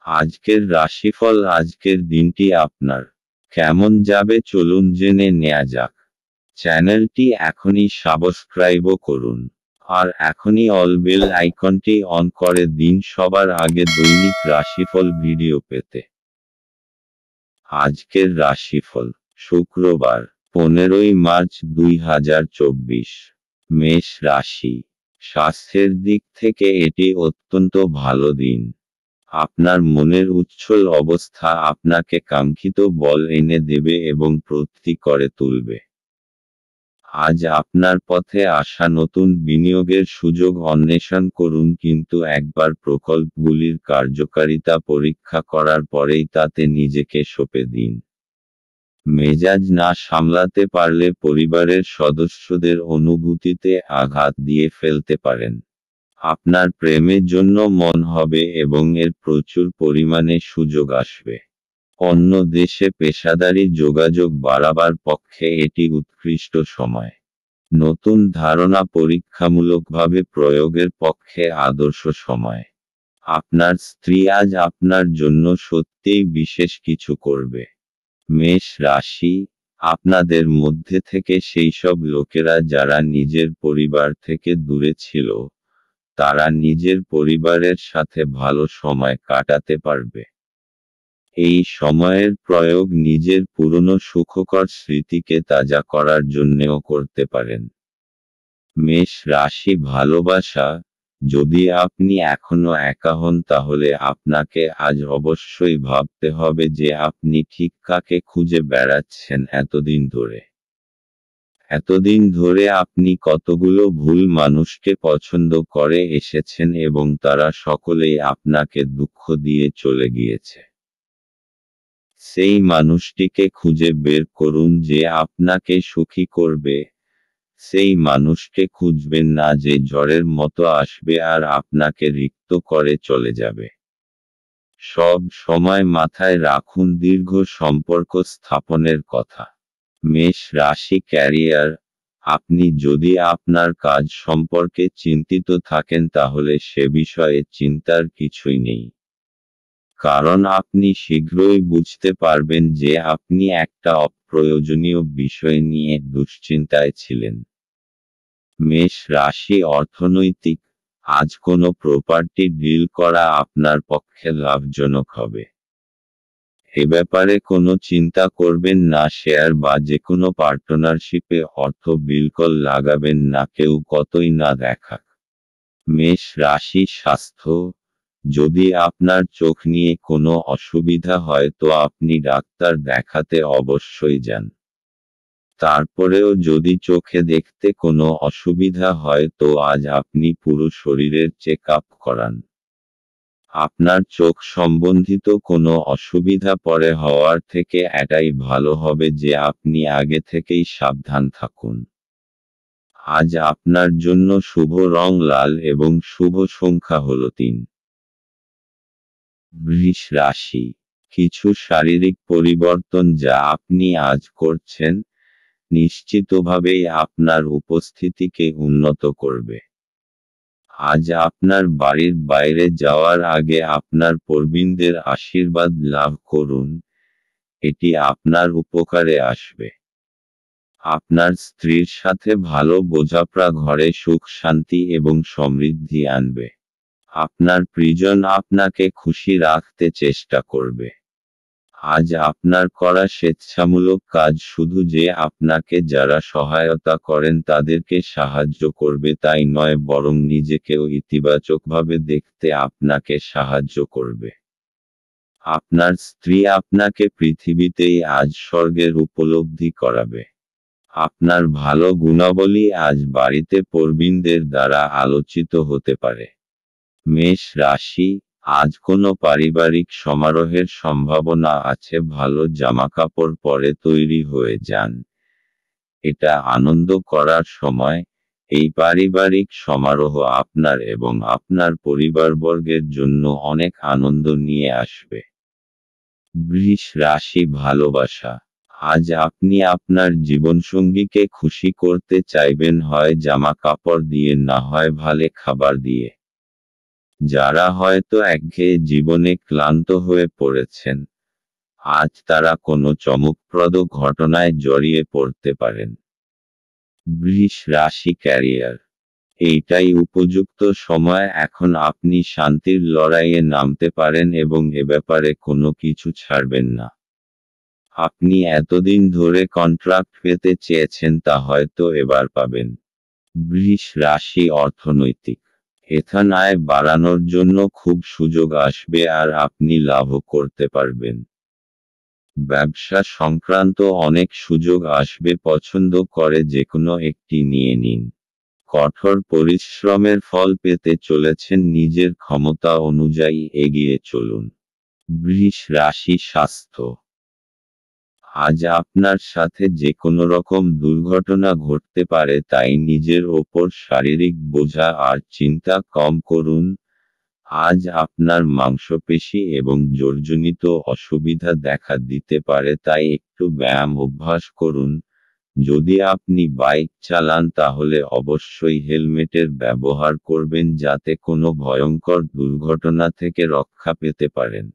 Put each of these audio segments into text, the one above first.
আজকের রাশিফল। আজকের দিনটি আপনার কেমন যাবে চলুন জেনে নেওয়া যাক। চ্যানেলটি এখনই সাবস্ক্রাইবও করুন আর এখনই অল বেল আইকনটি অন করে দিন সবার আগে দৈনিক রাশিফল ভিডিও পেতে। আজকের রাশিফল শুক্রবার 15ই মার্চ 2024। মেষ রাশি। স্বাস্থ্যের দিক থেকে এটি অত্যন্ত ভালো দিন। আপনার মনের উচ্ছল অবস্থা আপনাকে কাঙ্ক্ষিত বল এনে দেবে এবং প্রতি করে তুলবে। আজ আপনার পথে আসা নতুন বিনিয়োগের সুযোগ অন্বেষণ করুন, কিন্তু একবার প্রকল্পগুলির কার্যকারিতা পরীক্ষা করার পরেই তাতে নিজেকে সঁপে দিন। মেজাজ না সামলাতে পারলে পরিবারের সদস্যদের অনুভূতিতে আঘাত দিয়ে ফেলতে পারেন। আপনার প্রেমের জন্য মন হবে এবং এর প্রচুর পরিমাণে সুযোগ আসবে। অন্য দেশে পেশাদারি যোগাযোগ বাড়াবার পক্ষে এটি উৎকৃষ্ট সময়। নতুন ধারণা পরীক্ষামূলকভাবে প্রয়োগের পক্ষে আদর্শ সময়। আপনার স্ত্রী আজ আপনার জন্য সত্যিই বিশেষ কিছু করবে। মেষ রাশি। আপনাদের মধ্যে থেকে সেই সব লোকেরা যারা নিজের পরিবার থেকে দূরে ছিল, তারা নিজের পরিবারের সাথে ভালো সময় কাটাতে পারবে। এই সময়ের প্রয়োগ নিজের পুরনো সুখকর স্মৃতিকে তাজা করার জন্যেও করতে পারেন। মেষ রাশি। ভালোবাসা। যদি আপনি এখনো একা হন তাহলে আপনাকে আজ অবশ্যই ভাবতে হবে যে আপনি ঠিক কাকে খুঁজে বেড়াচ্ছেন এতদিন ধরে। এতদিন ধরে আপনি কতগুলো ভুল মানুষকে পছন্দ করে এসেছেন এবং তারা সকলেই আপনাকে দুঃখ দিয়ে চলে গিয়েছে। সেই মানুষটিকে খুঁজে বের করুন যে আপনাকে সুখী করবে। সেই মানুষকে খুঁজবেন না যে ঝড়ের মতো আসবে আর আপনাকে রিক্ত করে চলে যাবে। সব সময় মাথায় রাখুন দীর্ঘ সম্পর্ক স্থাপনের কথা। মেষ রাশি। ক্যারিয়ার। আপনি যদি আপনার কাজ সম্পর্কে চিন্তিত থাকেন তাহলে সে বিষয়ে চিন্তার কিছুই নেই, কারণ আপনি শীঘ্রই বুঝতে পারবেন যে আপনি একটা অপ্রয়োজনীয় বিষয় নিয়ে দুশ্চিন্তায় ছিলেন। মেষ রাশি। অর্থনৈতিক। আজ কোনো প্রপার্টি ডিল করা আপনার পক্ষে লাভজনক হবে। এ ব্যাপারে কোনো চিন্তা করবেন না। শেয়ার বা যেকোনো পার্টনারশিপে অর্থ বিলকুল লাগাবেন না, কেউ কতই না দেখাক। মেষ রাশি। স্বাস্থ্য। যদি আপনার চোখ নিয়ে কোনো অসুবিধা হয় তো আপনি ডাক্তার দেখাতে অবশ্যই যান। তারপরেও যদি চোখে দেখতে কোনো অসুবিধা হয় তো আজ আপনি পুরো শরীরের চেক আপ করান। আপনার চোখ সম্বন্ধিত কোনো অসুবিধা পরে হওয়ার থেকে এটাই ভালো হবে যে আপনি আগে থেকেই সাবধান থাকুন। আজ আপনার জন্য শুভ রং লাল এবং শুভ সংখ্যা হল 3। বৃষ রাশি। কিছু শারীরিক পরিবর্তন যা আপনি আজ করছেন, নিশ্চিতভাবেই আপনার উপস্থিতিকে উন্নত করবে। আজ আপনার বাড়ির বাইরে যাওয়ার আগে আপনার প্রবীণদের আশীর্বাদ লাভ করুন, এটি আপনার উপকারে আসবে। আপনার স্ত্রীর সাথে ভালো বোঝাপড়া ঘরে সুখ শান্তি এবং সমৃদ্ধি আনবে। আপনার প্রিয়জন আপনাকে খুশি রাখতে চেষ্টা করবে। আজ আপনার করা স্বেচ্ছামূলক কাজ শুধু যে আপনাকে যারা সহায়তা করেন তাদেরকে সাহায্য করবে তাই নয়, বরং নিজেকেও ইতিবাচকভাবে দেখতে আপনাকে সাহায্য করবে। আপনার স্ত্রী আপনাকে পৃথিবীতেই আজ স্বর্গের উপলব্ধি করাবে। আপনার ভালো গুণাবলী আজ বাড়িতে প্রবীণদের দ্বারা আলোচিত হতে পারে। মেষ রাশি। আজ কোনো পারিবারিক সমারোহের সম্ভাবনা আছে। ভালো জামাকাপড় পরে তৈরি হয়ে যান। এটা আনন্দ করার সময়। এই পারিবারিক সমারোহ আপনার এবং আপনার পরিবারবর্গের জন্য অনেক আনন্দ নিয়ে আসবে। বৃষ রাশি। ভালোবাসা। আজ আপনি আপনার জীবনসঙ্গীকে খুশি করতে চাইবেন, হয় জামা কাপড় দিয়ে না হয় ভালো খাবার দিয়ে। যারা হয়তো একঘেয়ে জীবনে ক্লান্ত হয়ে পড়েছেন, আজ তারা কোনো চমকপ্রদ ঘটনায় জড়িয়ে পড়তে পারেন। বৃষ রাশি ক্যারিয়ার। এইটাই উপযুক্ত সময়, এখন আপনি শান্তির লড়াইয়ে নামতে পারেন এবং এ ব্যাপারে কোনো কিছু ছাড়বেন না। আপনি এতদিন ধরে কন্ট্রাক্ট পেতে চেয়েছেন, তা হয়তো এবার পাবেন। বৃষ রাশি অর্থনৈতিক। এখান আয় বাড়ানোর জন্য খুব সুযোগ আসবে আর আপনি লাভও করতে পারবেন। ব্যবসা সংক্রান্ত অনেক সুযোগ আসবে, পছন্দ করে যেকোনো একটি নিয়ে নিন। কঠোর পরিশ্রমের ফল পেতে চলেছেন, নিজের ক্ষমতা অনুযায়ী এগিয়ে চলুন। বৃষ রাশি স্বাস্থ্য। আজ আপনার সাথে যে কোনো রকম দুর্ঘটনা ঘটতে পারে, তাই নিজের ওপর শারীরিক বোঝা আর চিন্তা কম করুন। আজ আপনার মাংসপেশি এবং জোড়জনিত অসুবিধা দেখা দিতে পারে, তাই একটু ব্যায়াম অভ্যাস করুন। যদি আপনি বাইক চালান তাহলে অবশ্যই হেলমেটের ব্যবহার করবেন, যাতে কোনো ভয়ঙ্কর দুর্ঘটনা থেকে রক্ষা পেতে পারেন।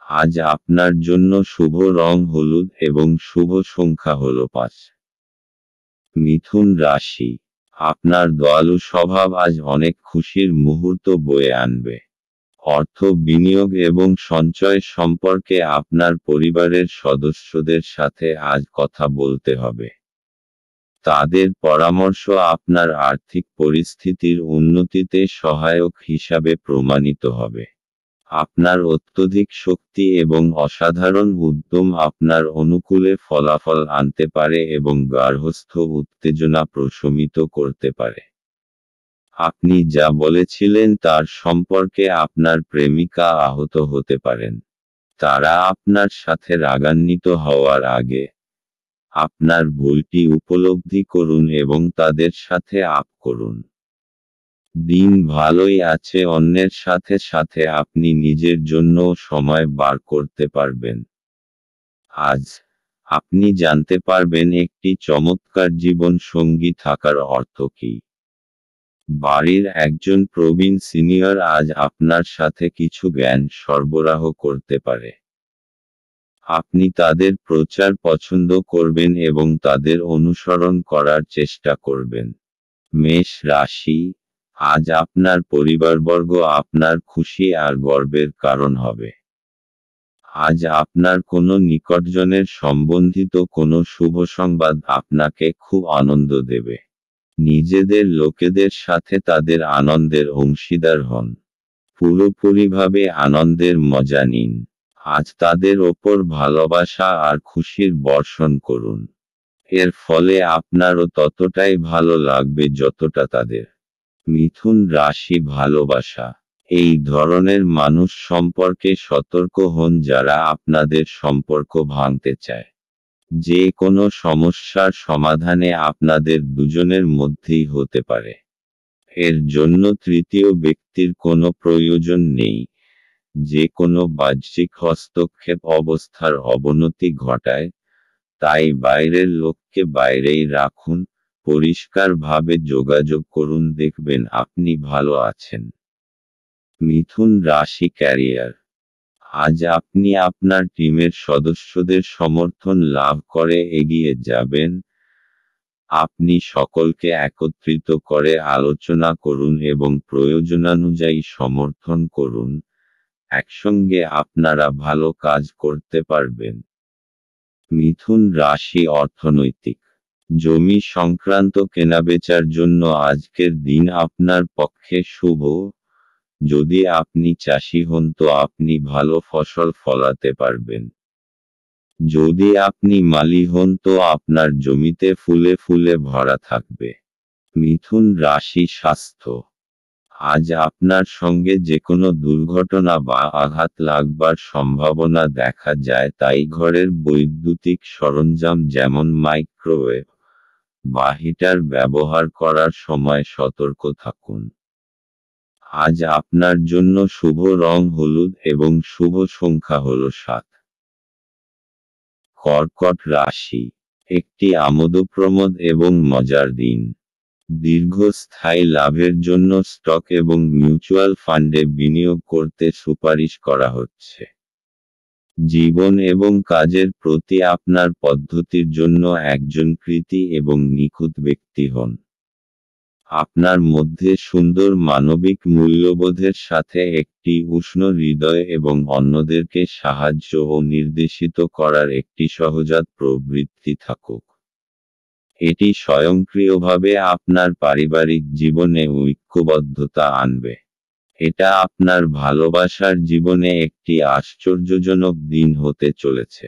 আজ আপনার জন্য শুভ রং হলুদ এবং শুভ সংখ্যা হল 5। মিথুন রাশি। আপনার দয়ালু স্বভাব আজ অনেক খুশির মুহূর্ত বয়ে আনবে। অর্থ বিনিয়োগ এবং সঞ্চয় সম্পর্কে আপনার পরিবারের সদস্যদের সাথে আজ কথা বলতে হবে। তাদের পরামর্শ আপনার আর্থিক পরিস্থিতির উন্নতিতে সহায়ক হিসাবে প্রমাণিত হবে। আপনার অত্যধিক শক্তি এবং অসাধারণ উদ্যম আপনার অনুকূলে ফলাফল আনতে পারে এবং গার্হস্থ্য উত্তেজনা প্রশমিত করতে পারে। আপনি যা বলেছিলেন তার সম্পর্কে আপনার প্রেমিকা আহত হতে পারেন। তারা আপনার সাথে রাগান্বিত হওয়ার আগে আপনার ভুলটি উপলব্ধি করুন এবং তাদের সাথে আপ করুন। দিন ভালোই আছে, অন্যের সাথে সাথে আপনি নিজের জন্যও সময় বার করতে পারবেন। আজ আপনি জানতে পারবেন একটি চমৎকার জীবন সঙ্গী থাকার অর্থ কী। বাড়ির একজন প্রবীণ সিনিয়র আজ আপনার সাথে কিছু জ্ঞান সরবরাহ করতে পারে। আপনি তাদের প্রচার পছন্দ করবেন এবং তাদের অনুসরণ করার চেষ্টা করবেন। মেষ রাশি। আজ আপনার পরিবারবর্গ আপনার খুশি আর গর্বের কারণ হবে। আজ আপনার কোনো নিকটজনের সম্বন্ধিত কোনো শুভ সংবাদ আপনাকে খুব আনন্দ দেবে। নিজেদের লোকেদের সাথে তাদের আনন্দের অংশীদার হন। পুরোপুরিভাবে আনন্দের মজা নিন। আজ তাদের ওপর ভালোবাসা আর খুশির বর্ষণ করুন। এর ফলে আপনারও ততটাই ভালো লাগবে যতটা তাদের। মিথুন রাশি ভালোবাসা। এই ধরনের মানুষ সম্পর্কে সতর্ক হন যারা আপনাদের সম্পর্ক ভাঙতে চায়। যে কোনো সমস্যার সমাধানে আপনাদের দুজনের মধ্যেই হতে পারে। এর জন্য তৃতীয় ব্যক্তির কোনো প্রয়োজন নেই। যে কোনো বাহ্যিক হস্তক্ষেপ অবস্থার অবনতি ঘটায়, তাই বাইরের লোককে বাইরেই রাখুন। পরিষ্কারভাবে যোগাযোগ করুন, দেখবেন আপনি ভালো আছেন। মিথুন রাশি ক্যারিয়ার। আজ আপনি আপনার টিমের সদস্যদের সমর্থন লাভ করে এগিয়ে যাবেন। আপনি সকলকে একত্রিত করে আলোচনা করুন এবং প্রয়োজনানুযায়ী সমর্থন করুন। একসঙ্গে আপনারা ভালো কাজ করতে পারবেন। মিথুন রাশি অর্থনৈতিক। জমি সংক্রান্ত কেনাবেচার জন্য আজকের দিন আপনার পক্ষে শুভ। যদি আপনি চাষি হন তো আপনি ভালো ফসল ফলাতে পারবেন। যদি আপনি মালি হন তো আপনার জমিতে ফুলে ফুলে ভরা থাকবে। মিথুন রাশি স্বাস্থ্য। আজ আপনার সঙ্গে যে কোনো দুর্ঘটনা বা আঘাত লাগবার সম্ভাবনা দেখা যায়, তাই ঘরের বৈদ্যুতিক সরঞ্জাম যেমন মাইক্রোওয়েভ বা হিটার ব্যবহার করার সময় সতর্ক থাকুন। আজ আপনার জন্য শুভ রং হলুদ এবং শুভ সংখ্যা হল 7। কর্কট রাশি। একটি আমোদপ্রমোদ এবং মজার দিন। দীর্ঘস্থায়ী লাভের জন্য স্টক এবং মিউচুয়াল ফান্ডে বিনিয়োগ করতে সুপারিশ করা হচ্ছে। জীবন এবং কাজের প্রতি আপনার পদ্ধতির জন্য একজন কৃতী এবং নিখুঁত ব্যক্তি হন। আপনার মধ্যে সুন্দর মানবিক মূল্যবোধের সাথে একটি উষ্ণ হৃদয় এবং অন্যদেরকে সাহায্য ও নির্দেশিত করার একটি সহজাত প্রবৃত্তি থাকুক। এটি স্বয়ংক্রিয়ভাবে আপনার পারিবারিক জীবনে ঐক্যবদ্ধতা আনবে। এটা আপনার ভালোবাসার জীবনে একটি আশ্চর্যজনক দিন হতে চলেছে।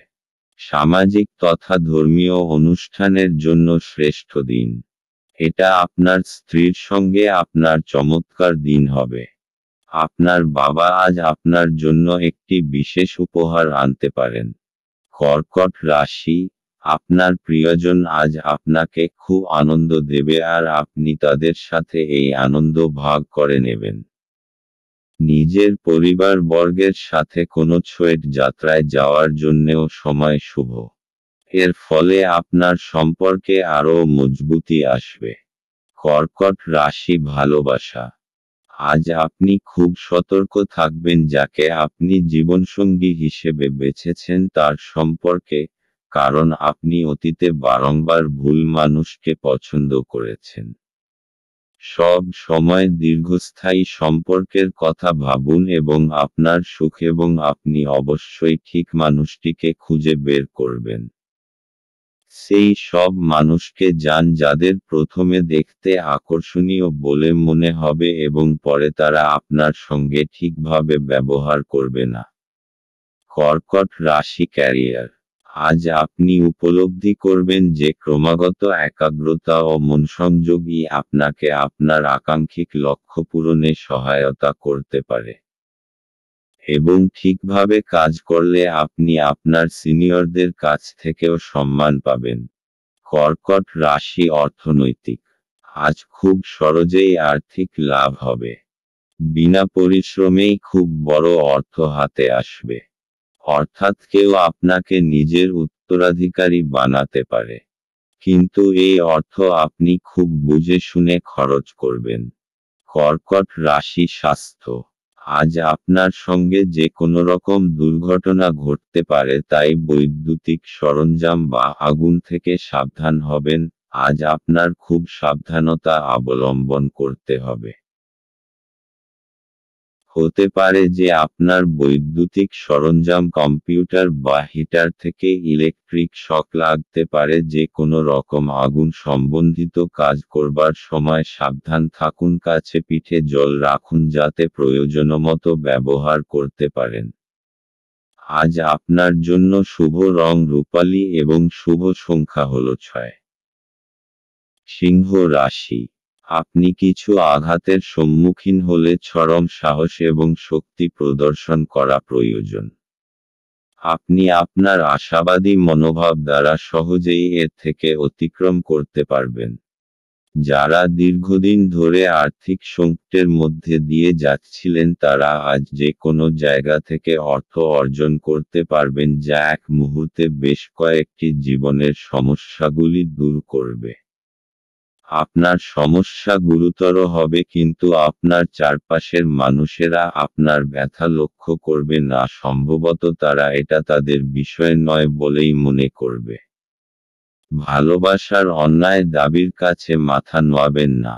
সামাজিক তথা ধর্মীয় অনুষ্ঠানের জন্য শ্রেষ্ঠ দিন। এটা আপনার স্ত্রীর সঙ্গে আপনার চমৎকার দিন হবে। আপনার বাবা আজ আপনার জন্য একটি বিশেষ উপহার আনতে পারেন। কর্কট রাশি, আপনার প্রিয়জন আজ আপনাকে খুব আনন্দ দেবে আর আপনি তাদের সাথে এই আনন্দ ভাগ করে নেবেন। নিজের পরিবারবর্গের সাথে কোনো ছোট যাত্রায় যাওয়ার জন্যেও সময় শুভ। এর ফলে আপনার সম্পর্কে আরও মজবুতি আসবে। কর্কট রাশি ভালোবাসা, আজ আপনি খুব সতর্ক থাকবেন যাকে আপনি জীবনসঙ্গী হিসেবে বেছেছেন তার সম্পর্কে, কারণ আপনি অতীতে বারংবার ভুল মানুষকে পছন্দ করেছেন। সব সময় দীর্ঘস্থায়ী সম্পর্কের কথা ভাবুন এবং আপনার সুখ এবং আপনি অবশ্যই ঠিক মানুষটিকে খুঁজে বের করবেন। সেই সব মানুষকে যান যাদের প্রথমে দেখতে আকর্ষণীয় বলে মনে হবে এবং পরে তারা আপনার সঙ্গে ঠিকভাবে ব্যবহার করবে না। কর্কট রাশি ক্যারিয়ার, আজ আপনি উপলব্ধি করবেন যে ক্রমাগত একাগ্রতা ও মনসংযোগই আপনাকে আপনার আকাঙ্ক্ষিত লক্ষ্য পূরণে সহায়তা করতে পারে। এবং ঠিকভাবে কাজ করলে আপনি আপনার সিনিয়রদের কাছ থেকেও সম্মান পাবেন। কর্কট রাশি অর্থনৈতিক, আজ খুব সহজেই আর্থিক লাভ হবে। বিনা পরিশ্রমেই খুব বড় অর্থ হাতে আসবে। অর্থাৎ কেউ আপনাকে নিজের উত্তরাধিকারী বানাতে পারে। কিন্তু এই অর্থ আপনি খুব বুঝে শুনে খরচ করবেন। কর্কট রাশি স্বাস্থ্য, আজ আপনার সঙ্গে যে কোনো রকম দুর্ঘটনা ঘটতে পারে, তাই বৈদ্যুতিক সরঞ্জাম বা আগুন থেকে সাবধান হবেন। আজ আপনার খুব সাবধানতা অবলম্বন করতে হবে। হতে পারে যে আপনার বৈদ্যুতিক সরঞ্জাম কম্পিউটার বা হিটার থেকে ইলেকট্রিক শক লাগতে পারে। যে কোনো রকম আগুন সম্বন্ধিত কাজ করবার সময় সাবধান থাকুন। কাছে পিঠে জল রাখুন যাতে প্রয়োজনমতো ব্যবহার করতে পারেন। আজ আপনার জন্য শুভ রং রূপালী এবং শুভ সংখ্যা হল 6। সিংহ রাশি, আপনি কিছু আঘাতের সম্মুখীন হলে চরম সাহস এবং শক্তি প্রদর্শন করা প্রয়োজন। আপনি আপনার আশাবাদী মনোভাব দ্বারা সহজেই এর থেকে অতিক্রম করতে পারবেন। যারা দীর্ঘদিন ধরে আর্থিক সংকটের মধ্যে দিয়ে যাচ্ছিলেন তারা আজ যে কোনো জায়গা থেকে অর্থ অর্জন করতে পারবেন, যা এক মুহূর্তে বেশ কয়েকটি জীবনের সমস্যাগুলি দূর করবে। আপনার সমস্যা গুরুতর হবে কিন্তু আপনার চারপাশের মানুষেরা আপনার ব্যথা লক্ষ্য করবে না। সম্ভবত তারা এটা তাদের বিষয় নয় বলেই মনে করবে। ভালোবাসার অন্যায় দাবির কাছে মাথা নোয়াবেন না।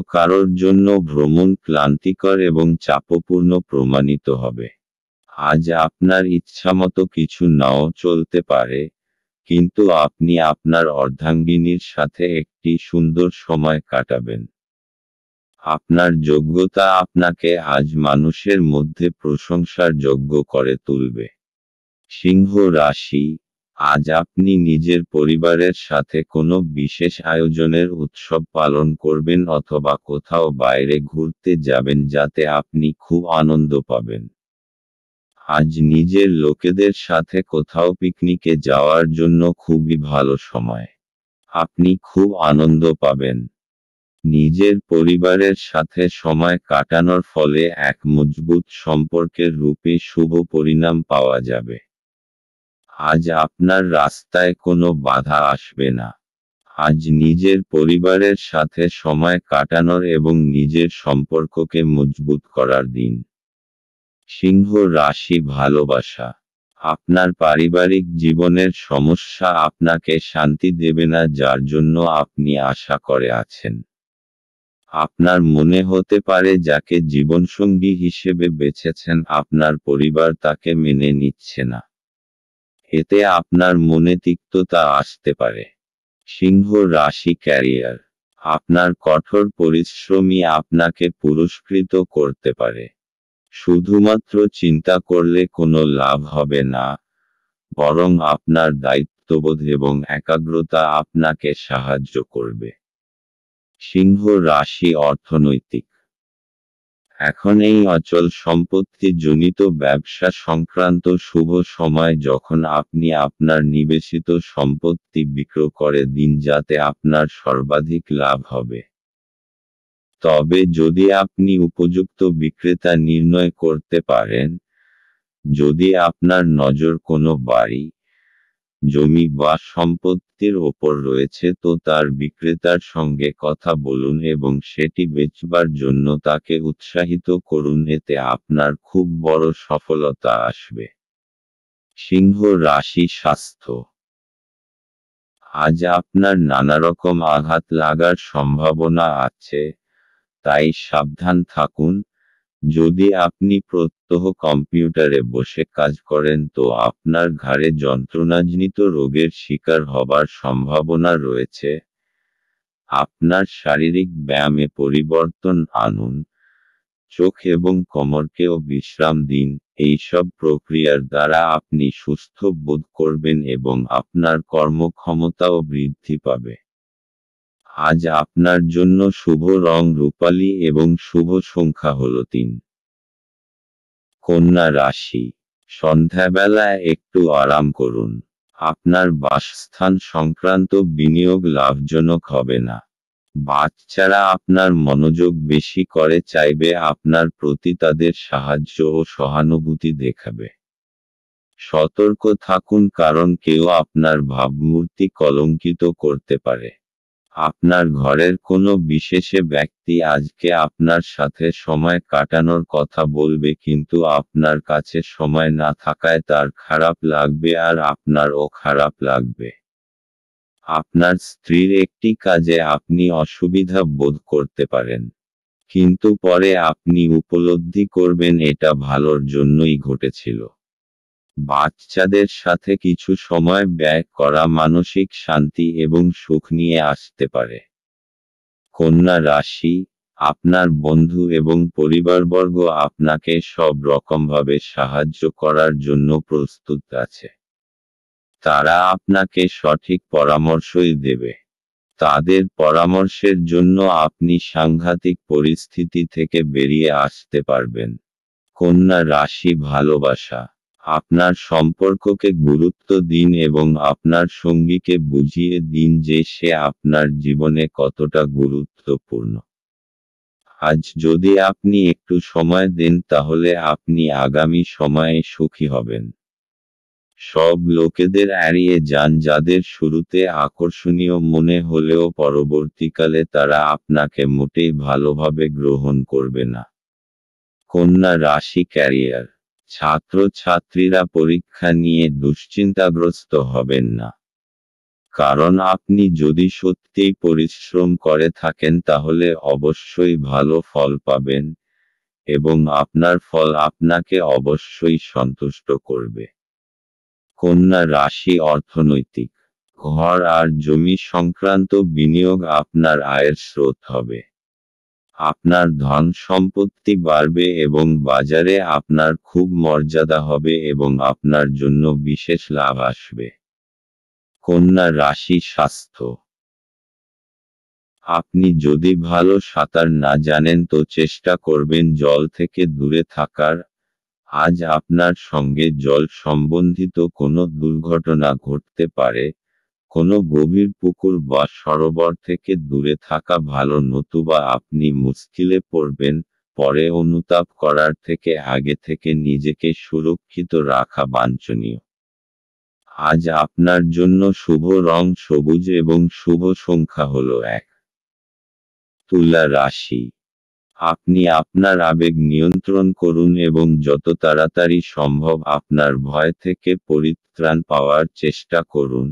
কারোর জন্য ভ্রমণ ক্লান্তিকর এবং চাপপূর্ণ প্রমাণিত হবে। আজ আপনার ইচ্ছামতো কিছু নাও চলতে পারে, কিন্তু আপনি আপনার অর্ধাঙ্গিনীর সাথে একটি সুন্দর সময় কাটাবেন। আপনার যোগ্যতা আপনাকে আজ মানুষের মধ্যে প্রশংসার যোগ্য করে তুলবে। সিংহ রাশি, আজ আপনি নিজের পরিবারের সাথে কোনো বিশেষ আয়োজনের উৎসব পালন করবেন অথবা কোথাও বাইরে ঘুরতে যাবেন যাতে আপনি খুব আনন্দ পাবেন। আজ নিজের লোকেদের সাথে কোথাও পিকনিকে যাওয়ার জন্য খুবই ভালো সময়। আপনি খুব আনন্দ পাবেন। নিজের পরিবারের সাথে সময় কাটানোর ফলে এক মজবুত সম্পর্কের রূপে শুভ পরিণাম পাওয়া যাবে। আজ আপনার রাস্তায় কোনো বাধা আসবে না। আজ নিজের পরিবারের সাথে সময় কাটানোর এবং নিজের সম্পর্ককে মজবুত করার দিন। সিংহ রাশি ভালোবাসা। আপনার পারিবারিক জীবনের সমস্যা আপনাকে শান্তি দেবে না, যার জন্য আপনি আশা করে আছেন। আপনার মনে হতে পারে যাকে জীবনসঙ্গী হিসেবে বেছেছেন আপনার পরিবার তাকে মেনে নিচ্ছে না। এতে আপনার মনে তিক্ততা আসতে পারে। সিংহ রাশি ক্যারিয়ার। আপনার কঠোর পরিশ্রমই আপনাকে পুরস্কৃত করতে পারে। শুধুমাত্র চিন্তা করলে কোনো লাভ হবে না, বরং আপনার দায়িত্ববোধ এবং একাগ্রতা আপনাকে সাহায্য করবে। সিংহ রাশি অর্থনৈতিক। এখন এই অচল সম্পত্তি জনিত ব্যবসা সংক্রান্ত শুভ সময়, যখন আপনি আপনার নিবেশিত সম্পত্তি বিক্রয় করে দিন যাতে আপনার সর্বাধিক লাভ হবে। তবে যদি আপনি উপযুক্ত বিক্রেতা নির্ণয় করতে পারেন, যদি আপনার নজর কোনো বাড়ি, জমি বা সম্পত্তির ওপর রয়েছে, তো তার বিক্রেতার সঙ্গে কথা বলুন এবং সেটি বেচবার জন্য তাকে উৎসাহিত করুন, এতে আপনার খুব বড় সফলতা আসবে। সিংহ রাশি স্বাস্থ্য। আজ আপনার নানারকম আঘাত লাগার সম্ভাবনা আছে, তাই সাবধান থাকুন। যদি আপনি প্রত্যহ কম্পিউটারে বসে কাজ করেন তো আপনার ঘাড়ে যন্ত্রণাজনিত রোগের শিকার হবার সম্ভাবনা রয়েছে। আপনার শারীরিক ব্যায়ামে পরিবর্তন আনুন, চোখ এবং কোমরকেও বিশ্রাম দিন। এইসব প্রক্রিয়ার দ্বারা আপনি সুস্থ বোধ করবেন এবং আপনার কর্মক্ষমতাও বৃদ্ধি পাবে। আজ আপনার জন্য শুভ রং রূপালী এবং শুভ সংখ্যা হল 3। কন্যা রাশি। সন্ধ্যাবেলায় একটু আরাম করুন। আপনার বাসস্থান সংক্রান্ত বিনিয়োগ লাভজনক হবে না। বাচ্চারা আপনার মনোযোগ বেশি করে চাইবে আপনার প্রতি, তাদের সাহায্য ও সহানুভূতি দেখাবে। সতর্ক থাকুন, কারণ কেউ আপনার ভাবমূর্তি কলঙ্কিত করতে পারে। আপনার ঘরের কোনো বিশেষ ব্যক্তি আজকে আপনার সাথে সময় কাটানোর কথা বলবে, কিন্তু আপনার কাছে সময় না থাকায় তার খারাপ লাগবে আর আপনারও খারাপ লাগবে। আপনার স্ত্রীর একটি কাজে আপনি অসুবিধা বোধ করতে পারেন, কিন্তু পরে আপনি উপলব্ধি করবেন এটা ভালোর জন্যই ঘটেছিল। বাচ্চাদের সাথে কিছু সময় ব্যয় করা মানসিক শান্তি এবং সুখ নিয়ে আসতে পারে। কন্যা রাশি। আপনার বন্ধু এবং পরিবারবর্গ আপনাকে সব রকমভাবে সাহায্য করার জন্য প্রস্তুত আছে। তারা আপনাকে সঠিক পরামর্শই দেবে। তাদের পরামর্শের জন্য আপনি সাংঘাতিক পরিস্থিতি থেকে বেরিয়ে আসতে পারবেন। কন্যা রাশি ভালোবাসা। আপনার সম্পর্ককে গুরুত্ব দিন এবং আপনার সঙ্গীকে বুঝিয়ে দিন যে সে আপনার জীবনে কতটা গুরুত্বপূর্ণ। আজ যদি আপনি একটু সময় দেন তাহলে আপনি আগামী সময়ে সুখী হবেন। সব লোকেদের এড়িয়ে যান যাদের শুরুতে আকর্ষণীয় মনে হলেও পরবর্তীকালে তারা আপনাকে মোটেই ভালোভাবে গ্রহণ করবে না। কন্যা রাশি ক্যারিয়ার। ছাত্রছাত্রীরা পরীক্ষা নিয়ে দুশ্চিন্তাগ্রস্ত হবেন না, কারণ আপনি যদি সত্যিই পরিশ্রম করে থাকেন তাহলে অবশ্যই ভালো ফল পাবেন, এবং আপনার ফল আপনাকে অবশ্যই সন্তুষ্ট করবে। কন্যা রাশি অর্থনৈতিক। ঘর আর জমি সংক্রান্ত বিনিয়োগ আপনার আয়ের স্রোত হবে। আপনার ধন সম্পত্তি বাড়বে এবং বাজারে আপনার খুব মর্যাদা হবে এবং আপনার জন্য বিশেষ লাভ আসবে। কন্যা রাশি স্বাস্থ্য। আপনি যদি ভালো সাঁতার না জানেন তো চেষ্টা করবেন জল থেকে দূরে থাকার। আজ আপনার সঙ্গে জল সম্বন্ধিত কোনো দুর্ঘটনা ঘটতে পারে। কোনো গভীর পুকুর বা সরোবর থেকে দূরে থাকা ভালো, নতুবা আপনি মুশকিলে পড়বেন। পরে অনুতাপ করার থেকে আগে থেকে নিজেকে সুরক্ষিত রাখা বাঞ্ছনীয়। আজ আপনার জন্য শুভ রং সবুজ এবং শুভ সংখ্যা হল 1। তুলা রাশি, আপনি আপনার আবেগ নিয়ন্ত্রণ করুন এবং যত তাড়াতাড়ি সম্ভব আপনার ভয় থেকে পরিত্রাণ পাওয়ার চেষ্টা করুন,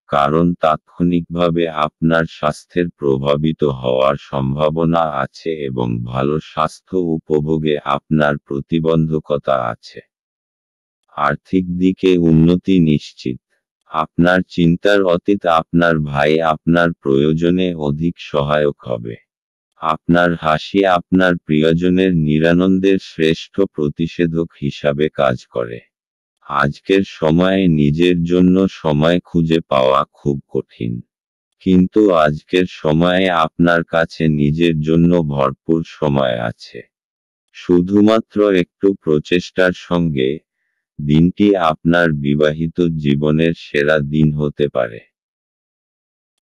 কারণ তাৎক্ষণিকভাবে আপনার স্বাস্থ্যের প্রভাবিত হওয়ার সম্ভাবনা আছে এবং ভালো স্বাস্থ্য উপভোগে আপনার প্রতিবন্ধকতা আছে। আর্থিক দিকে উন্নতি নিশ্চিত। আপনার চিন্তার অতীত আপনার ভাই আপনার প্রয়োজনে অধিক সহায়ক হবে। আপনার হাসি আপনার প্রিয়জনের নিরানন্দের শ্রেষ্ঠ প্রতিষেধক হিসাবে কাজ করে। আজকের সময়ে নিজের জন্য সময় খুঁজে পাওয়া খুব কঠিন। কিন্তু আজকের সময়ে আপনার কাছে নিজের জন্য ভরপুর সময় আছে। শুধুমাত্র একটু প্রচেষ্টার সঙ্গে, দিনটি আপনার বিবাহিত জীবনের সেরা দিন হতে পারে।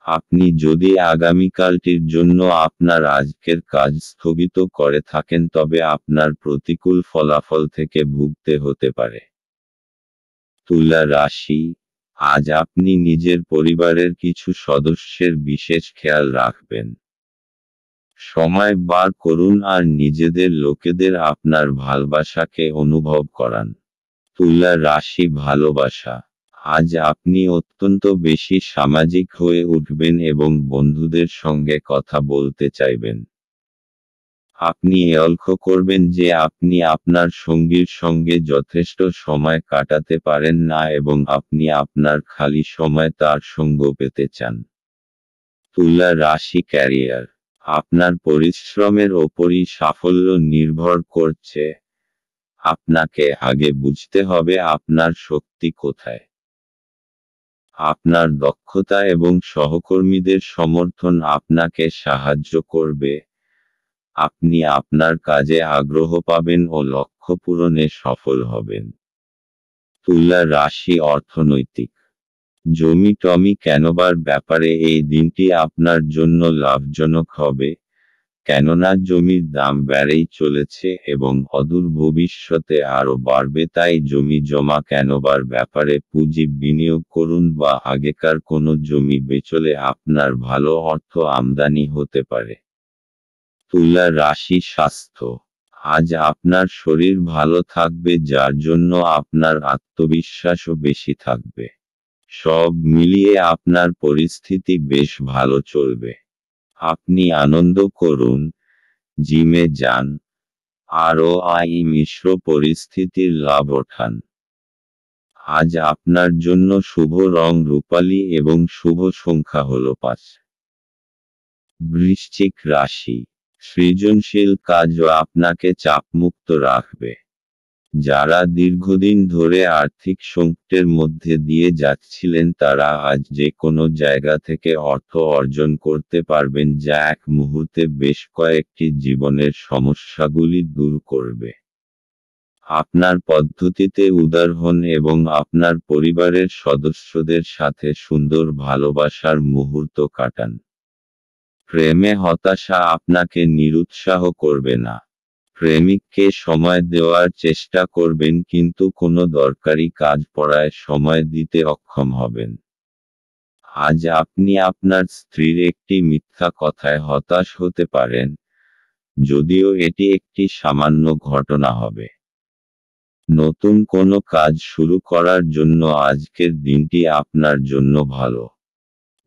আপনি যদি আগামীকালটির জন্য আপনার আজকের কাজ স্থগিত করে থাকেন তবে আপনার প্রতিকূল ফলাফল থেকে ভুগতে হতে পারে। তুলা রাশি, আজ আপনি নিজের পরিবারের কিছু সদস্যের বিশেষ খেয়াল রাখবেন। সময় বার করুন আর নিজেদের লোকেদের আপনার ভালোবাসাকে অনুভব করান। তুলা রাশি ভালোবাসা, আজ আপনি অত্যন্ত বেশি সামাজিক হয়ে উঠবেন এবং বন্ধুদের সঙ্গে কথা বলতে চাইবেন। আপনি লক্ষ্য করবেন যে আপনি আপনার সঙ্গীর সঙ্গে যথেষ্ট সময় কাটাতে পারেন না এবং আপনি আপনার খালি সময় তার সঙ্গ পেতে চান। তুলা রাশি ক্যারিয়ার, আপনার পরিশ্রমের ওপরই সাফল্য নির্ভর করছে। আপনাকে আগে বুঝতে হবে আপনার শক্তি কোথায়। আপনার দক্ষতা এবং সহকর্মীদের সমর্থন আপনাকে সাহায্য করবে। আপনি আপনার কাজে আগ্রহ পাবেন ও লক্ষ্য পূরণে সফল হবেন। তুলা রাশি অর্থনৈতিক, জমি টমি কেনবার ব্যাপারে এই দিনটি আপনার জন্য লাভজনক হবে, কেননা জমির দাম বেড়েই চলেছে এবং অদূর ভবিষ্যতে আরও বাড়বে। তাই জমি জমা কেনবার ব্যাপারে পুঁজি বিনিয়োগ করুন বা আগেকার কোনো জমি বেচলে আপনার ভালো অর্থ আমদানি হতে পারে। তুলা রাশি স্বাস্থ্য, আজ আপনার শরীর ভালো থাকবে যার জন্য আপনার আত্মবিশ্বাসও বেশি থাকবে। সব মিলিয়ে আপনার পরিস্থিতি বেশ ভালো চলবে। আপনি আনন্দ করুন, জিমে যান, আরও মিশ্র পরিস্থিতির লাভ ওঠান। আজ আপনার জন্য শুভ রং রূপালী এবং শুভ সংখ্যা হল 5। বৃশ্চিক রাশি, সৃজনশীল কাজও আপনাকে চাপমুক্ত রাখবে। যারা দীর্ঘদিন ধরে আর্থিক সংকটের মধ্যে দিয়ে যাচ্ছিলেন তারা আজ যে কোনো জায়গা থেকে অর্থ অর্জন করতে পারবেন যা এক মুহূর্তে বেশ কয়েকটি জীবনের সমস্যাগুলি দূর করবে। আপনার পদ্ধতিতে উদার হন এবং আপনার পরিবারের সদস্যদের সাথে সুন্দর ভালোবাসার মুহূর্ত কাটান। প্রেমে হতাশা আপনাকে নিরুৎসাহ করবে না। প্রেমিককে সময় দেওয়ার চেষ্টা করবেন কিন্তু কোনো দরকারি কাজ পড়ায় সময় দিতে অক্ষম হবেন। আজ আপনি আপনার স্ত্রীর একটি মিথ্যা কথায় হতাশ হতে পারেন, যদিও এটি একটি সামান্য ঘটনা হবে। নতুন কোনো কাজ শুরু করার জন্য আজকের দিনটি আপনার জন্য ভালো।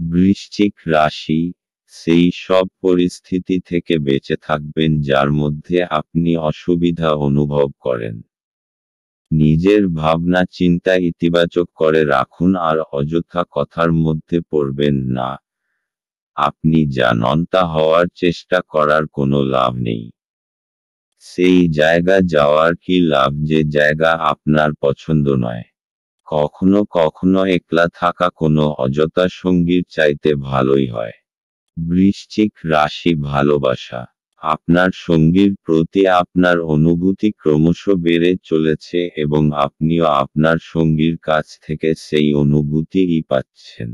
বৃশ্চিক রাশি, সেই সব পরিস্থিতি থেকে বেঁচে থাকবেন যার মধ্যে আপনি অসুবিধা অনুভব করেন। নিজের ভাবনা চিন্তা ইতিবাচক করে রাখুন আর অযথা কথার মধ্যে পড়বেন না। আপনি যা নন তা হওয়ার চেষ্টা করার কোনো লাভ নেই। সেই জায়গা যাওয়ার কি লাভ যে জায়গা আপনার পছন্দ নয়। কখনো কখনো একলা থাকা কোনো অযথা সঙ্গীর চাইতে ভালোই হয়। বৃশ্চিক রাশি ভালোবাসা, আপনার সঙ্গীর প্রতি আপনার অনুভূতি ক্রমশ বেড়ে চলেছে এবং আপনিও আপনার সঙ্গীর কাছ থেকে সেই অনুভূতিই পাচ্ছেন।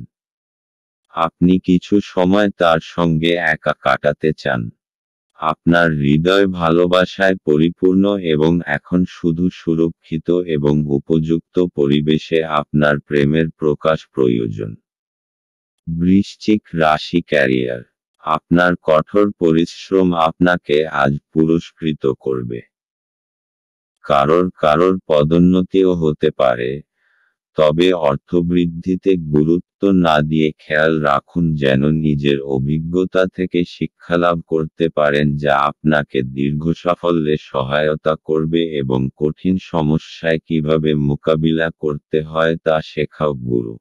আপনি কিছু সময় তার সঙ্গে একা কাটাতে চান। আপনার হৃদয় ভালোবাসায় পরিপূর্ণ এবং এখন শুধু সুরক্ষিত এবং উপযুক্ত পরিবেশে আপনার প্রেমের প্রকাশ প্রয়োজন। বৃশ্চিক রাশি ক্যারিয়ার। আপনার কঠোর পরিশ্রম আপনাকে আজ পুরস্কৃত করবে। কারোর পদোন্নতিও হতে পারে, তবে অর্থবৃদ্ধিতে গুরুত্ব না দিয়ে খেয়াল রাখুন যেন নিজের অভিজ্ঞতা থেকে শিক্ষালাভ করতে পারেন যা আপনাকে দীর্ঘ সাফল্যে সহায়তা করবে এবং কঠিন সমস্যায় কিভাবে মোকাবিলা করতে হয় তা শেখাও গুরু।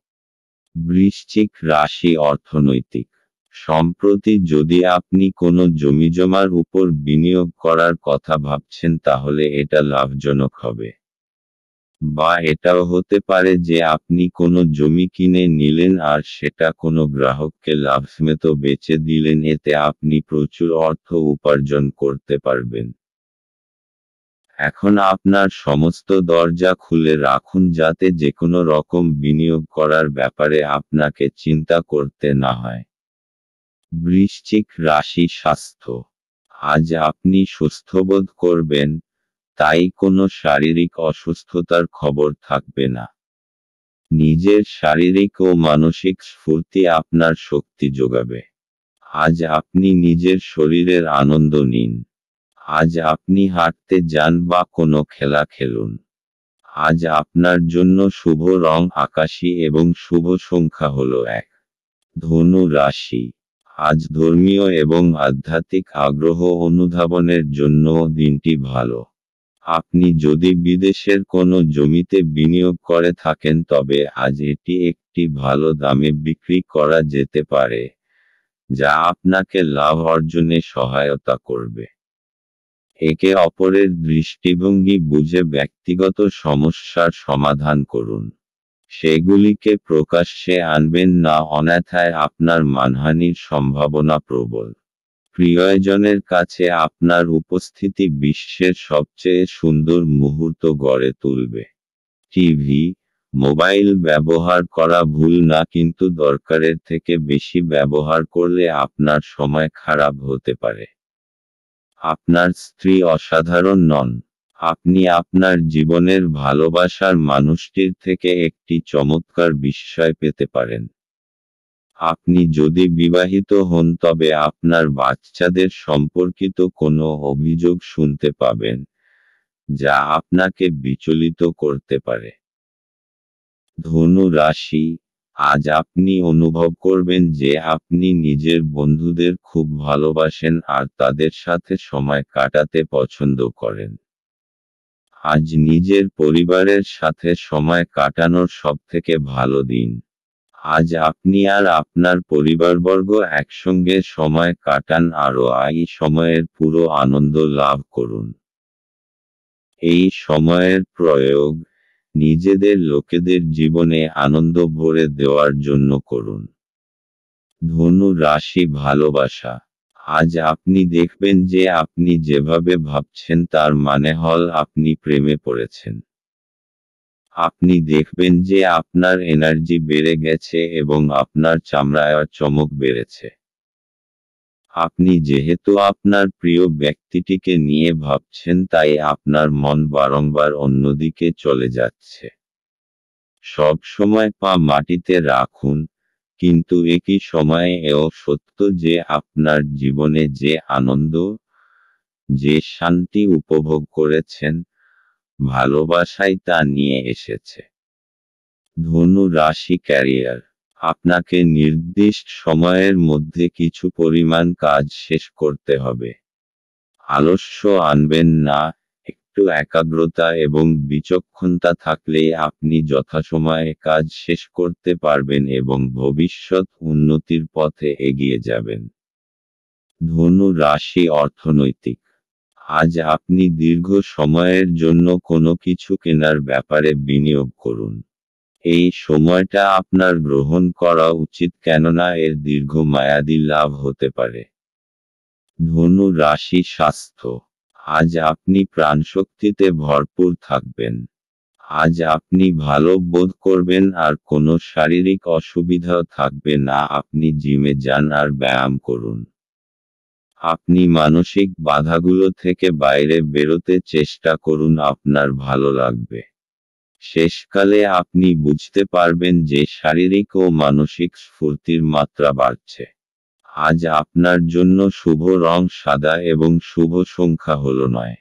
বৃশ্চিক রাশি অর্থনৈতিক। সম্প্রতি যদি আপনি কোনো জমিজমার উপর বিনিয়োগ করার কথা ভাবছেন তাহলে এটা লাভজনক হবে। বা এটাও হতে পারে যে আপনি কোনো জমি কিনে নিলেন আর সেটা কোনো গ্রাহককে লাভসমেত বেচে দিলেন, এতে আপনি প্রচুর অর্থ উপার্জন করতে পারবেন। এখন আপনার সমস্ত দরজা খুলে রাখুন যাতে যেকোনো রকম বিনিয়োগ করার ব্যাপারে আপনাকে চিন্তা করতে না হয়। বৃশ্চিক রাশি স্বাস্থ্য। আজ আপনি সুস্থবোধ করবেন, তাই কোনো শারীরিক অসুস্থতার খবর থাকবে না। নিজের শারীরিক ও মানসিক স্ফূর্তি আপনার শক্তি যোগাবে। আজ আপনি নিজের শরীরের আনন্দ নিন। আজ আপনি হাঁটতে যান বা কোনো খেলা খেলুন। আজ আপনার জন্য শুভ রং আকাশী এবং শুভ সংখ্যা হলো 1। ধনু রাশি। আজ ধর্মীয় এবং আধ্যাত্মিক আগ্রহ অনুধাবনের জন্য দিনটি ভালো। আপনি যদি বিদেশের কোনো জমিতে বিনিয়োগ করে থাকেন তবে আজ এটি একটি ভালো দামে বিক্রি করা যেতে পারে, যা আপনাকে লাভ অর্জনে সহায়তা করবে। একে অপরের দৃষ্টিভঙ্গি বুঝে ব্যক্তিগত সমস্যার সমাধান করুন। সেগুলিকে প্রকাশ্যে আনবেন না, অন্যথায় আপনার মানহানির সম্ভাবনা প্রবল। প্রিয়জনের কাছে আপনার উপস্থিতি বিশ্বের সবচেয়ে সুন্দর মুহূর্ত গড়ে তুলবে। টিভি, মোবাইল ব্যবহার করা ভুল না, কিন্তু দরকারের থেকে বেশি ব্যবহার করলে আপনার সময় খারাপ হতে পারে। আপনার স্ত্রী অসাধারণ নন। আপনি আপনার জীবনের ভালোবাসার মানুষটির থেকে একটি চমৎকার বিস্ময় পেতে পারেন। আপনি যদি বিবাহিত হন তবে আপনার বাচ্চাদের সম্পর্কিত কোনো অভিযোগ শুনতে পাবেন, যা আপনাকে বিচলিত করতে পারে। ধনু রাশি। আজ আপনি অনুভব করবেন যে আপনি নিজের বন্ধুদের খুব ভালোবাসেন আর তাদের সাথে সময় কাটাতে পছন্দ করেন। আজ নিজের পরিবারের সাথে সময় কাটানোর সবথেকে ভালো দিন। আজ আপনি আর আপনার পরিবারবর্গ একসঙ্গে সময় কাটান আর এই সময়ের পুরো আনন্দ লাভ করুন। এই সময়ের প্রয়োগ নিজেদের লোকেদের জীবনে আনন্দ ভরে দেওয়ার জন্য করুন। ধনু রাশি ভালোবাসা। আজ আপনি দেখবেন যে আপনি যেভাবে ভাবছেন তার মানে হল আপনি প্রেমে পড়েছেন। আপনি দেখবেন যে আপনার এনার্জি বেড়ে গেছে এবং আপনার চামড়ায় চমক বেড়েছে। আপনি যেহেতু আপনার প্রিয় ব্যক্তিটিকে নিয়ে ভাবছেন তাই আপনার মন বারংবার অন্যদিকে চলে যাচ্ছে। সব সময় পা মাটিতে রাখুন, কিন্তু একই সময়ে এও সত্য যে আপনার জীবনে যে আনন্দ, যে শান্তি উপভোগ করেছেন, ভালোবাসাই তা নিয়ে এসেছে। ধনু রাশি ক্যারিয়ার। আপনাকে নির্দিষ্ট সময়ের মধ্যে কিছু পরিমাণ কাজ শেষ করতে হবে। আলস্য আনবেন না, একটু একাগ্রতা এবং বিচক্ষণতা থাকলেই আপনি যথাসময়ে কাজ শেষ করতে পারবেন এবং ভবিষ্যৎ উন্নতির পথে এগিয়ে যাবেন। ধনু রাশি অর্থনৈতিক। আজ আপনি দীর্ঘ সময়ের জন্য কোনো কিছু কেনার ব্যাপারে বিনিয়োগ করুন। এই সময়টা আপনার গ্রহণ করা উচিত কেননা এর দীর্ঘমেয়াদী লাভ হতে পারে। ধনু রাশি স্বাস্থ্য। আজ আপনি প্রাণশক্তিতে ভরপুর থাকবেন। আজ আপনি ভালো বোধ করবেন আর কোনো শারীরিক অসুবিধাও থাকবে না। আপনি জিমে যান আর ব্যায়াম করুন। আপনি মানসিক বাধাগুলো থেকে বাইরে বেরোতে চেষ্টা করুন, আপনার ভালো লাগবে। শেষকালে আপনি বুঝতে পারবেন যে শারীরিক ও মানসিক স্ফূর্তির মাত্রা বাড়ছে। আজ আপনার জন্য শুভ রং সাদা এবং শুভ সংখ্যা হল 9।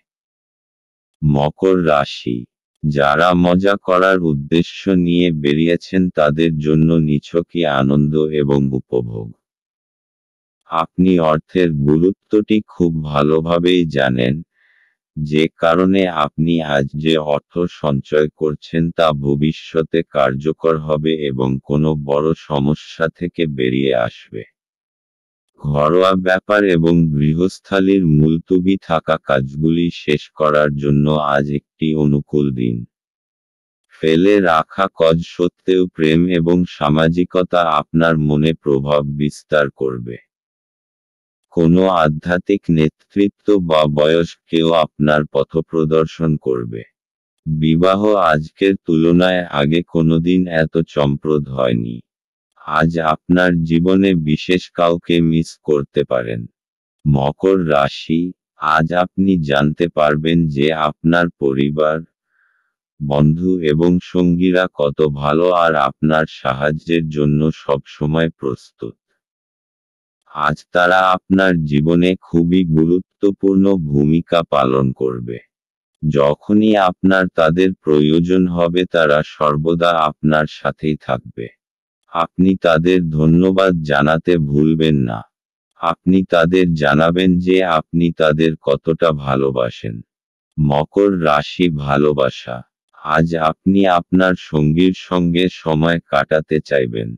মকর রাশি, যারা মজা করার উদ্দেশ্য নিয়ে বেরিয়েছেন তাদের জন্য নিছকই আনন্দ এবং উপভোগ। আপনি অর্থের গুরুত্বটি খুব ভালোভাবেই জানেন, যে কারণে আপনি আজ যে অর্থ সঞ্চয় করছেন তা ভবিষ্যতে কার্যকর হবে এবং কোনো বড় সমস্যা থেকে বেরিয়ে আসবে। ঘরোয়া ব্যাপার এবং গৃহস্থালির মুলতুবি থাকা কাজগুলি শেষ করার জন্য আজ একটি অনুকূল দিন। ফেলে রাখা কাজ সত্ত্বেও প্রেম এবং সামাজিকতা আপনার মনে প্রভাব বিস্তার করবে। কোনো আধ্যাত্মিক নেতৃত্ব বা বয়স্ক কেউ আপনার পথপ্রদর্শন করবে। বিবাহ আজকের তুলনায় আগে কোনোদিন এত চমকপ্রদ হয়নি। আজ আপনার জীবনে বিশেষ কাউকে মিস করতে পারেন। মকর রাশি, আজ আপনি জানতে পারবেন যে আপনার পরিবার, বন্ধু এবং সঙ্গীরা কত ভালো আর আপনার সাহায্যের জন্য সবসময় প্রস্তুত। আজ তারা আপনার জীবনে খুবই গুরুত্বপূর্ণ ভূমিকা পালন করবে। যখনই আপনার তাদের প্রয়োজন হবে তারা সর্বদা আপনার সাথেই থাকবে। আপনি তাদের ধন্যবাদ জানাতে ভুলবেন না। আপনি তাদের জানাবেন যে আপনি তাদের কতটা ভালোবাসেন। মকর রাশি, ভালোবাসা, আজ আপনি আপনার সঙ্গীর সঙ্গে সময় কাটাতে চাইবেন।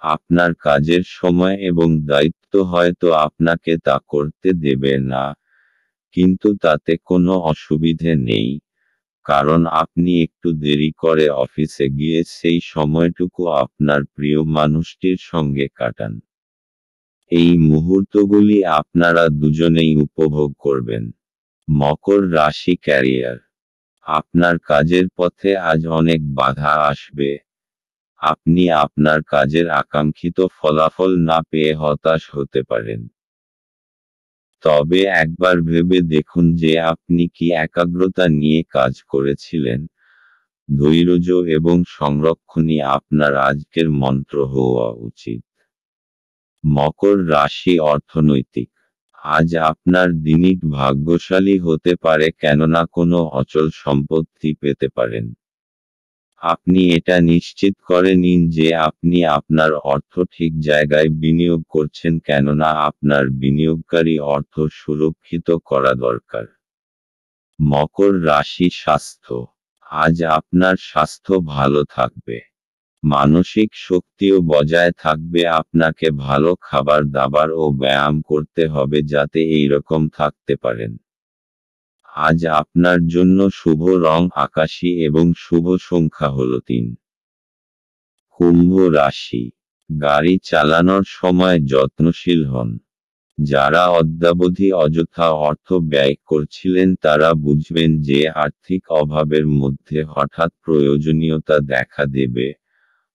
আপনার কাজের সময় এবং দায়িত্ব হয়তো আপনাকে তা করতে দেবে না, কিন্তু তাতে কোনো অসুবিধে নেই, কারণ আপনি একটু দেরি করে অফিসে গিয়ে সেই সময়টুকু আপনার প্রিয় মানুষটির সঙ্গে কাটান। এই মুহূর্তগুলি আপনারা দুজনেই উপভোগ করবেন। মকর রাশি, ক্যারিয়ার, আপনার কাজের পথে আজ অনেক বাধা আসবে। আপনি আপনার কাজের আকাঙ্ক্ষিত ফলাফল না পেয়ে হতাশ হতে পারেন। তবে একবার ভেবে দেখুন যে আপনি কি একাগ্রতা নিয়ে কাজ করেছিলেন। ধৈর্য এবং সংরক্ষণই আপনার আজকের মন্ত্র হওয়া উচিত। মকর রাশি, অর্থনৈতিক, আজ আপনার দিনটি ভাগ্যশালী হতে পারে, কেননা কোনো অচল সম্পত্তি পেতে পারেন। আপনি এটা নিশ্চিত করে নিন যে আপনি আপনার অর্থ ঠিক জায়গায় বিনিয়োগ করছেন, কেননা আপনার বিনিয়োগকারী অর্থ সুরক্ষিত করা দরকার। মকর রাশি, স্বাস্থ্য, আজ আপনার স্বাস্থ্য ভালো থাকবে। মানসিক শক্তিও বজায় থাকবে। আপনাকে ভালো খাবার দাবার ও ব্যায়াম করতে হবে যাতে এইরকম থাকতে পারেন। আজ আপনার জন্য শুভ রং আকাশী এবং শুভ সংখ্যা হল 3। কুম্ভ রাশি, গাড়ি চালানোর সময় যত্নশীল হন। যারা অদ্যাবধি অযথা অর্থ ব্যয় করছিলেন তারা বুঝবেন যে আর্থিক অভাবের মধ্যে হঠাৎ প্রয়োজনীয়তা দেখা দেবে।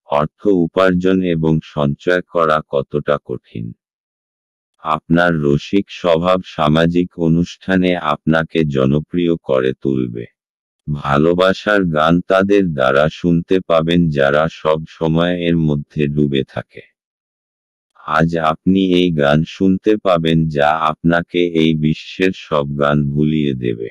অর্থ উপার্জন এবং সঞ্চয় করা কতটা কঠিন। আপনার রসিক স্বভাব সামাজিক অনুষ্ঠানে আপনাকে জনপ্রিয় করে তুলবে। ভালোবাসার গান তাদের দ্বারা শুনতে পাবেন যারা সব সময় এর মধ্যে ডুবে থাকে। আজ আপনি এই গান শুনতে পাবেন যা আপনাকে এই বিশ্বের সব গান ভুলিয়ে দেবে।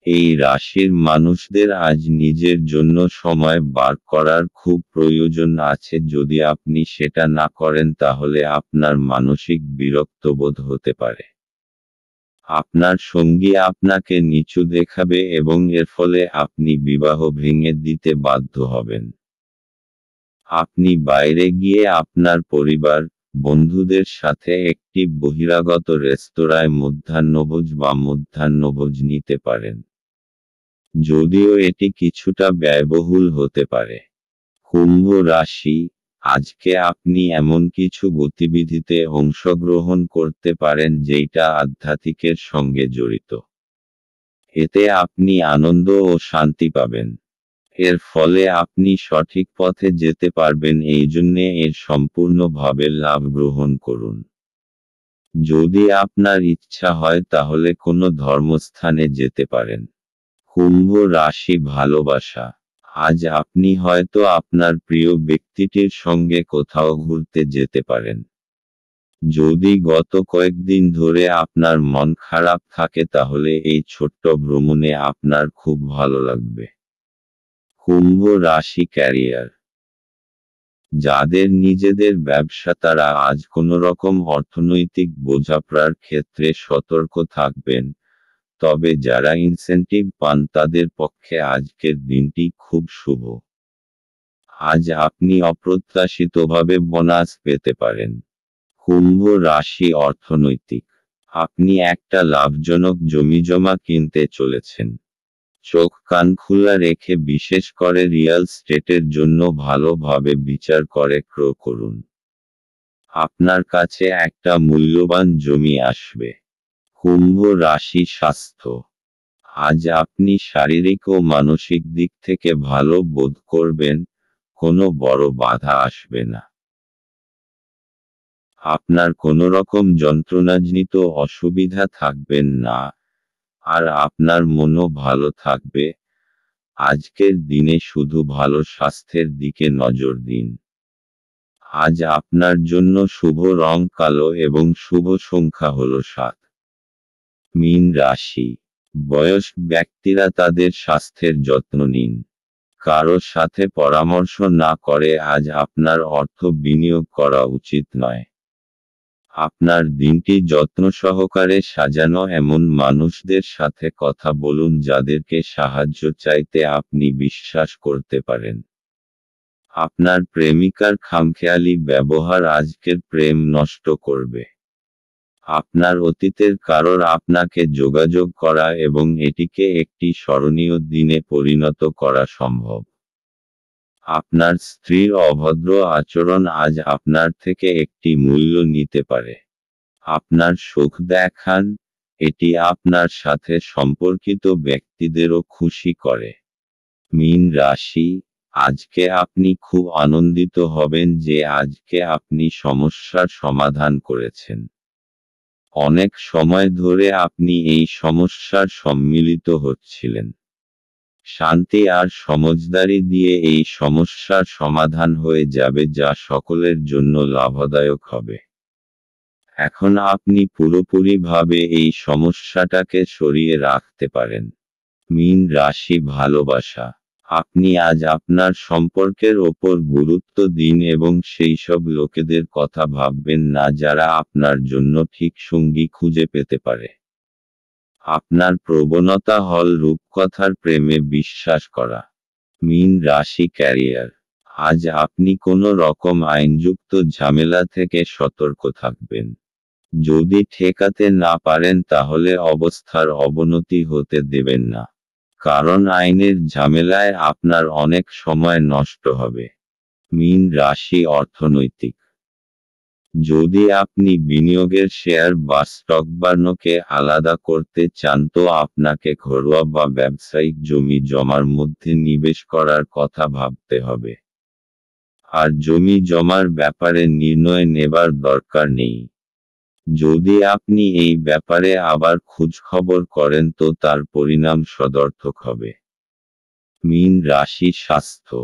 এই রাশির মানুষদের আজ নিজের জন্য সময় বার করার খুব প্রয়োজন আছে। যদি আপনি সেটা না করেন তাহলে আপনার মানসিক বিরক্তবোধ হতে পারে। আপনার সঙ্গী আপনাকে নিচু দেখাবে এবং এর ফলে আপনি বিবাহ ভেঙে দিতে বাধ্য হবেন। আপনি বাইরে গিয়ে আপনার পরিবার, বন্ধুদের সাথে একটি বহিরাগত রেস্তোরাঁয় মধ্যাহ্নভোজ বা মধ্যাহ্নভোজ নিতে পারেন। যদিও এটি কিছুটা ব্যয়বহুল হতে পারে। কুম্ভ রাশি, আজকে আপনি এমন কিছু গতিবিধিতে অংশগ্রহণ করতে পারেন যেটা আধ্যাত্মিকের সঙ্গে জড়িত। এতে আপনি আনন্দ ও শান্তি পাবেন। এর ফলে আপনি সঠিক পথে যেতে পারবেন, এই জন্যে এর সম্পূর্ণভাবে লাভ গ্রহণ করুন। যদি আপনার ইচ্ছা হয় তাহলে কোনো ধর্মস্থানে যেতে পারেন। কুম্ভ রাশি ভালোবাসা। আজ আপনি হয়তো আপনার প্রিয় ব্যক্তিটির সঙ্গে কোথাও ঘুরতে যেতে পারেন। যদি গত কয়েকদিন ধরে আপনার মন খারাপ থাকে তাহলে এই ছোট্ট ভ্রমণে আপনার খুব ভালো লাগবে। কুম্ভ রাশি ক্যারিয়ার। যাদের নিজেদের ব্যবসা তারা আজ কোনোরকম অর্থনৈতিক বোঝাপড়ার ক্ষেত্রে সতর্ক থাকবেন, তবে যারা ইনসেন্টিভ পান তাদের পক্ষে আজকের দিনটি খুব শুভ। আজ আপনি অপ্রত্যাশিতভাবে বোনাস পেতে পারেন। কুম্ভ রাশি অর্থনৈতিক। আপনি একটা লাভজনক জমিজমা কিনতে চলেছেন। চোখ কান খোলা রেখে বিশেষ করে রিয়েল স্টেটের জন্য ভালোভাবে বিচার করে ক্রয় করুন। আপনার কাছে একটা মূল্যবান জমি আসবে। কুম্ভ রাশি স্বাস্থ্য। আজ আপনি শারীরিক ও মানসিক দিক থেকে ভালো বোধ করবেন, কোনো বড় বাধা আসবে না। আপনার কোনো রকম যন্ত্রণাজনিত অসুবিধা থাকবেন না, আর আপনার মনও ভালো থাকবে। আজকের দিনে শুধু ভালো স্বাস্থ্যের দিকে নজর দিন। আজ আপনার জন্য শুভ রং কালো এবং শুভ সংখ্যা হল 7। মীন রাশি। বয়স্ক ব্যক্তিরা তাদের স্বাস্থ্যের যত্ন নিন। কারো সাথে পরামর্শ না করে আজ আপনার অর্থ বিনিয়োগ করা উচিত নয়। আপনার দিনটি যত্ন সহকারে সাজানো এমন মানুষদের সাথে কথা বলুন যাদেরকে সাহায্য চাইতে আপনি বিশ্বাস করতে পারেন। আপনার প্রেমিকার খামখেয়ালি ব্যবহার আজকের প্রেম নষ্ট করবে। আপনার অতীতের কারোর আপনাকে যোগাযোগ করা এবং এটিকে একটি স্মরণীয় দিনে পরিণত করা সম্ভব। আপনার স্ত্রীর অভদ্র আচরণ আজ আপনার থেকে একটি মূল্য নিতে পারে। আপনার সুখ দেখান, এটি আপনার সাথে সম্পর্কিত ব্যক্তিদেরও খুশি করে। মীন রাশি। আজকে আপনি খুব আনন্দিত হবেন যে আজকে আপনি সমস্যার সমাধান করেছেন। অনেক সময় ধরে আপনি এই সমস্যার সম্মিলিত হচ্ছিলেন। শান্তি আর সমঝদারি দিয়ে এই সমস্যার সমাধান হয়ে যাবে যা সকলের জন্য লাভদায়ক হবে। এখন আপনি পুরোপুরিভাবে এই সমস্যাটাকে সরিয়ে রাখতে পারেন। মীন রাশি ভালোবাসা। আপনি আজ আপনার সম্পর্কের ওপর গুরুত্ব দিন এবং সেই সব লোকেদের কথা ভাববেন না যারা আপনার জন্য ঠিক সঙ্গী খুঁজে পেতে পারে। আপনার প্রবণতা হল রূপকথার প্রেমে বিশ্বাস করা। মীন রাশি ক্যারিয়ার। আজ আপনি কোনো রকম আইনযুক্ত ঝামেলা থেকে সতর্ক থাকবেন। যদি ঠেকাতে না পারেন তাহলে অবস্থার অবনতি হতে দেবেন না, কারণ আইনের ঝামেলায় আপনার অনেক সময় নষ্ট হবে। মীন রাশি অর্থনৈতিক। যদি আপনি বিনিয়োগের শেয়ার বা স্টক বার্নকে আলাদা করতে চান তো আপনাকে ঘরোয়া বা ব্যবসায়িক জমি জমার মধ্যে নিবেশ করার কথা ভাবতে হবে। আর জমি জমার ব্যাপারে নির্ণয় নেবার দরকার নেই। যদি আপনি এই ব্যাপারে আবার খোঁজখবর করেন তো তার পরিণাম সদর্থক হবে। মীন রাশি স্বাস্থ্য।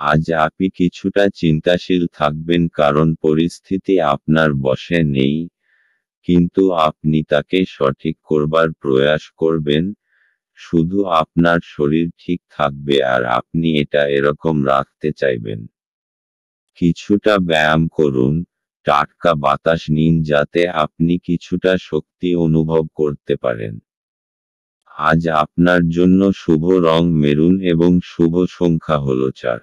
আজ আপনি কিছুটা চিন্তাশীল থাকবেন কারণ পরিস্থিতি আপনার বশে নেই, কিন্তু আপনি তাকে সঠিক করবার প্রয়াস করবেন। শুধু আপনার শরীর ঠিক থাকবে আর আপনি এটা এরকম রাখতে চাইবেন। কিছুটা ব্যায়াম করুন, টাটকা বাতাস নিন যাতে আপনি কিছুটা শক্তি অনুভব করতে পারেন। আজ আপনার জন্য শুভ রং মেরুন এবং শুভ সংখ্যা হল 4।